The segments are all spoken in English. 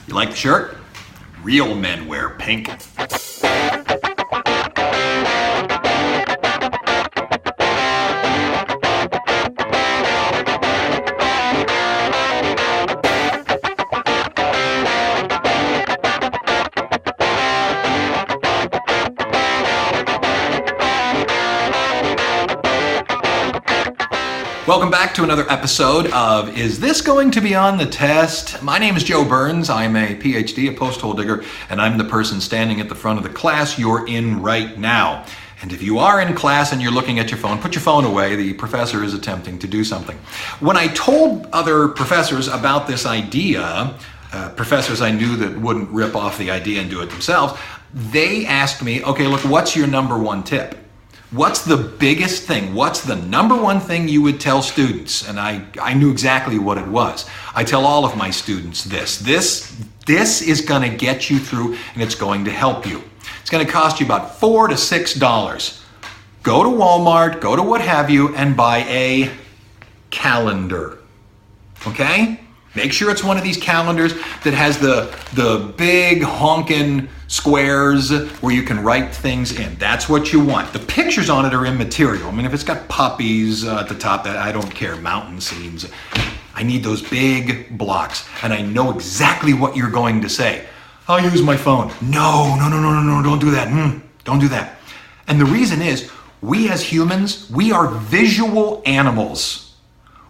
You like the shirt? Real men wear pink. Welcome back to another episode of Is This Going to Be on the Test? My name is Joe Burns. I'm a PhD, a post-hole digger, and I'm the person standing at the front of the class you're in right now. And if you are in class and you're looking at your phone, put your phone away. The professor is attempting to do something. When I told other professors about this idea, professors I knew that wouldn't rip off the idea and do it themselves, they asked me, okay, look, what's your number one tip? What's the biggest thing? What's the number one thing you would tell students? And I knew exactly what it was. I tell all of my students this. This is going to get you through, and it's going to help you. It's going to cost you about $4 to $6. Go to Walmart, go to what have you, and buy a calendar. Okay? Make sure it's one of these calendars that has the big honkin' squares where you can write things in. That's what you want. The pictures on it are immaterial. I mean, if it's got puppies at the top, that I don't care, mountain scenes. I need those big blocks, and I know exactly what you're going to say. I'll use my phone. No, don't do that. Don't do that. And the reason is, we as humans, we are visual animals.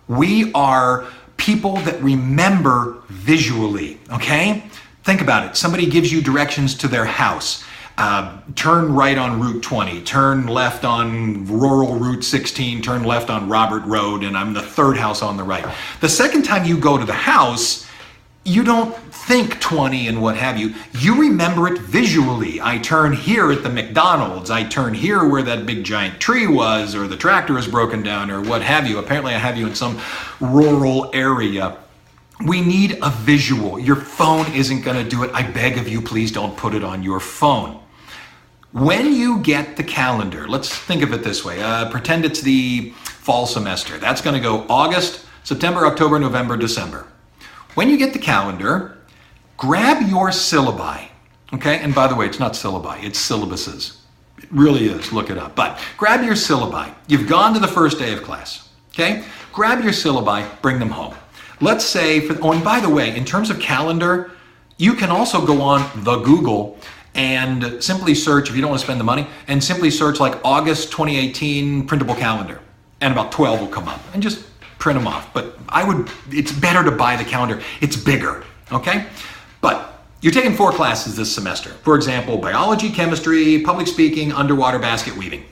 We are people that remember visually, okay? Think about it. Somebody gives you directions to their house. Turn right on Route 20, turn left on rural Route 16, turn left on Robert Road, and I'm the third house on the right. The second time you go to the house, you don't think 20 and what have you. You remember it visually. I turn here at the McDonald's. I turn here where that big giant tree was, or the tractor is broken down, or what have you. Apparently I have you in some rural area. We need a visual. Your phone isn't going to do it. I beg of you, please don't put it on your phone. When you get the calendar, let's think of it this way. Pretend it's the fall semester. That's going to go August, September, October, November, December. When you get the calendar, grab your syllabi, okay? And by the way, it's not syllabi, it's syllabuses. It really is, look it up. But grab your syllabi. You've gone to the first day of class, okay? Grab your syllabi, bring them home. Let's say, and by the way, in terms of calendar, you can also go on the Google and simply search, if you don't want to spend the money, and simply search like August 2018 printable calendar. And about 12 will come up. And just print them off. But it's better to buy the calendar. It's bigger, okay? But you're taking 4 classes this semester. For example, biology, chemistry, public speaking, underwater basket weaving,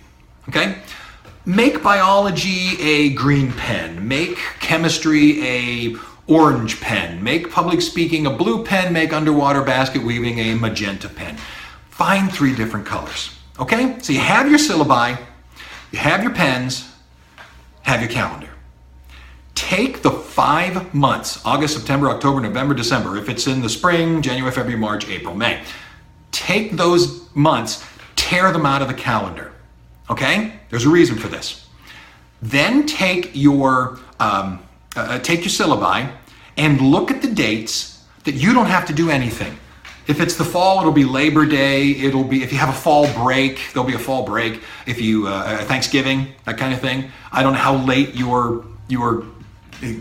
okay? Make biology a green pen. Make chemistry a orange pen. Make public speaking a blue pen. Make underwater basket weaving a magenta pen. Find 3 different colors, okay? So you have your syllabi, you have your pens, have your calendar. Take the 5 months, August, September, October, November, December. If it's in the spring, January, February, March, April, May. Take those months, tear them out of the calendar, okay? There's a reason for this. Then take your syllabi and look at the dates that you don't have to do anything. If it's the fall, it'll be Labor Day. It'll be, if you have a fall break, there'll be a fall break. If you, Thanksgiving, that kind of thing. I don't know how late your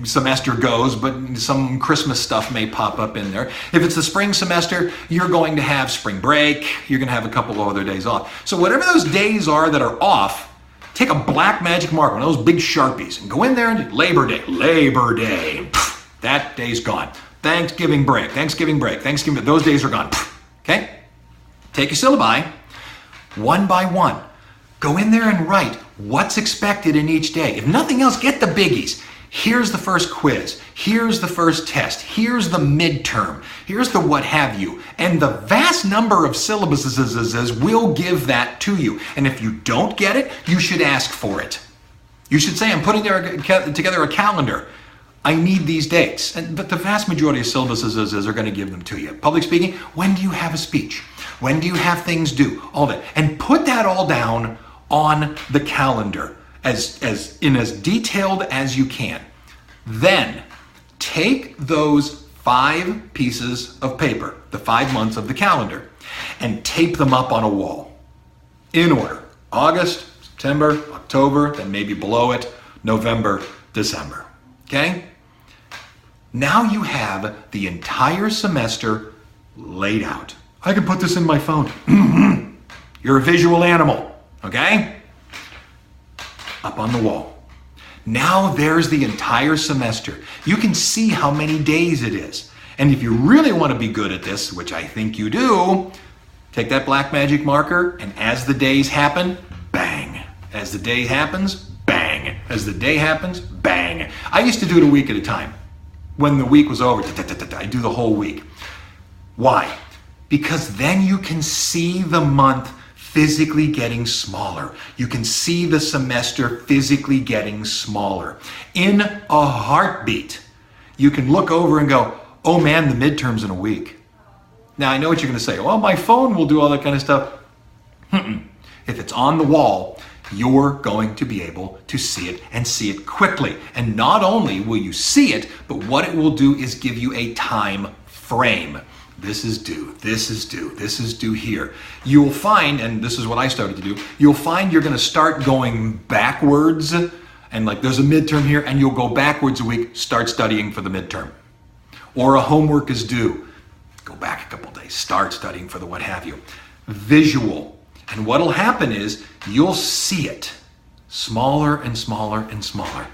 semester goes, but some Christmas stuff may pop up in there. If it's the spring semester, you're going to have spring break. You're going to have a couple of other days off. So whatever those days are that are off, take a black magic marker, one of those big Sharpies, and go in there and do Labor Day. Pfft, that day's gone. Thanksgiving break, those days are gone. Pfft, okay? Take your syllabi, one by one. Go in there and write what's expected in each day. If nothing else, get the biggies. Here's the first quiz. Here's the first test. Here's the midterm. Here's the what have you. And the vast number of syllabuses will give that to you. And if you don't get it, you should ask for it. You should say, I'm putting together a calendar. I need these dates. But the vast majority of syllabuses are going to give them to you. Public speaking, when do you have a speech? When do you have things due? All that. And put that all down on the calendar as detailed as you can. Then take those 5 pieces of paper, the 5 months of the calendar, and tape them up on a wall in order. August, September, October, then maybe below it, November, December. Okay? Now you have the entire semester laid out. I can put this in my phone. You're a visual animal, okay? Up on the wall. Now there's the entire semester. You can see how many days it is. And if you really want to be good at this, which I think you do, take that black magic marker, and as the days happen, bang. As the day happens, bang. As the day happens, bang. I used to do it a week at a time. When the week was over, I do the whole week. Why? Because then you can see the month physically getting smaller. You can see the semester physically getting smaller. In a heartbeat, you can look over and go, oh man, the midterm's in a week. Now I know what you're going to say. Well, my phone will do all that kind of stuff. If it's on the wall, you're going to be able to see it and see it quickly. And not only will you see it, but what it will do is give you a time frame. This is due, this is due, this is due here. You'll find, and this is what I started to do, you'll find you're going to start going backwards, and like there's a midterm here, and you'll go backwards a week, start studying for the midterm. Or a homework is due, go back a couple days, start studying for the what have you. Visual. And what'll happen is you'll see it smaller and smaller and smaller.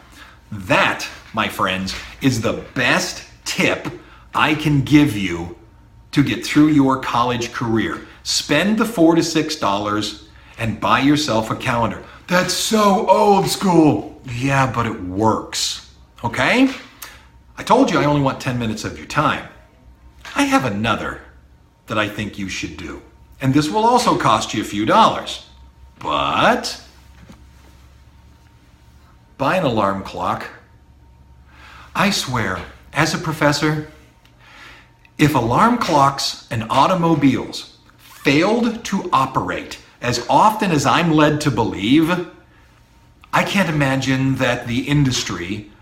That, my friends, is the best tip I can give you to get through your college career. Spend the $4 to $6 and buy yourself a calendar. That's so old school. Yeah, but it works. Okay? I told you I only want 10 minutes of your time. I have another that I think you should do. And this will also cost you a few dollars. But buy an alarm clock. I swear, as a professor, if alarm clocks and automobiles failed to operate as often as I'm led to believe, I can't imagine that the industry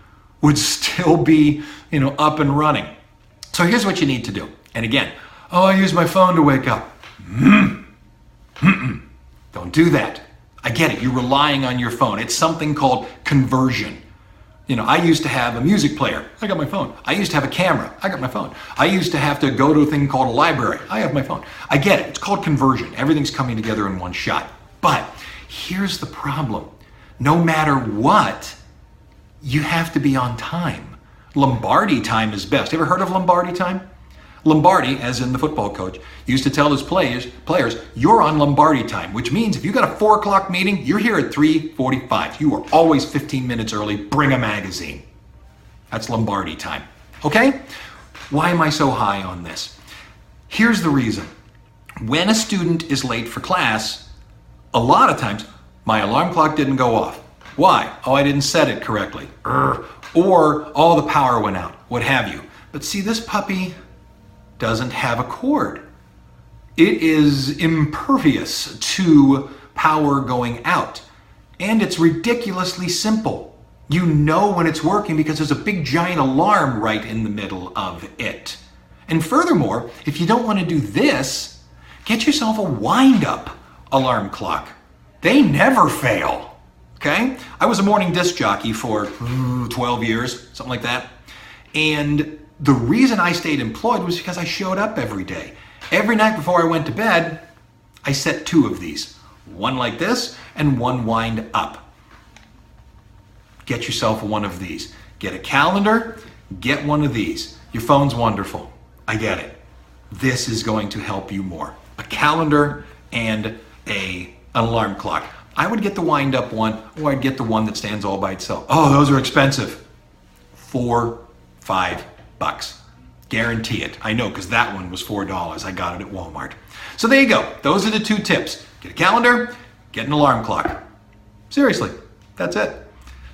would still be, up and running. So here's what you need to do. And again, I use my phone to wake up. Don't do that. I get it. You're relying on your phone. It's something called conversion. I used to have a music player. I got my phone. I used to have a camera. I got my phone. I used to have to go to a thing called a library. I have my phone. I get it. It's called conversion. Everything's coming together in one shot. But here's the problem. No matter what, you have to be on time. Lombardi time is best. Ever heard of Lombardi time? Lombardi, as in the football coach, used to tell his players, you're on Lombardi time, which means if you got a 4 o'clock meeting, you're here at 3:45. You are always 15 minutes early. Bring a magazine. That's Lombardi time. Okay? Why am I so high on this? Here's the reason. When a student is late for class, a lot of times, my alarm clock didn't go off. Why? I didn't set it correctly. Or, the power went out. What have you. But see, this puppy doesn't have a cord. It is impervious to power going out. And it's ridiculously simple. You know when it's working because there's a big giant alarm right in the middle of it. And furthermore, if you don't want to do this, get yourself a wind-up alarm clock. They never fail. Okay? I was a morning disc jockey for 12 years, something like that. And the reason I stayed employed was because I showed up every day. Every night before I went to bed, I set 2 of these. One like this and one wind up. Get yourself one of these. Get a calendar, get one of these. Your phone's wonderful. I get it. This is going to help you more. A calendar and an alarm clock. I would get the wind up one, or I'd get the one that stands all by itself. Those are expensive. $4, $5. Guarantee it. I know, because that one was $4. I got it at Walmart. So there you go. Those are the 2 tips. Get a calendar, get an alarm clock. Seriously, that's it.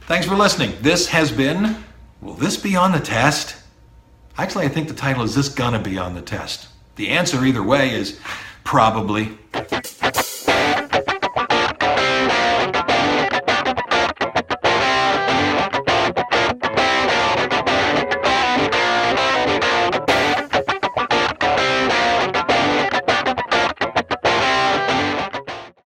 Thanks for listening. This has been, will this be on the test? Actually, I think the title is This Gonna Be on the Test? The answer either way is probably.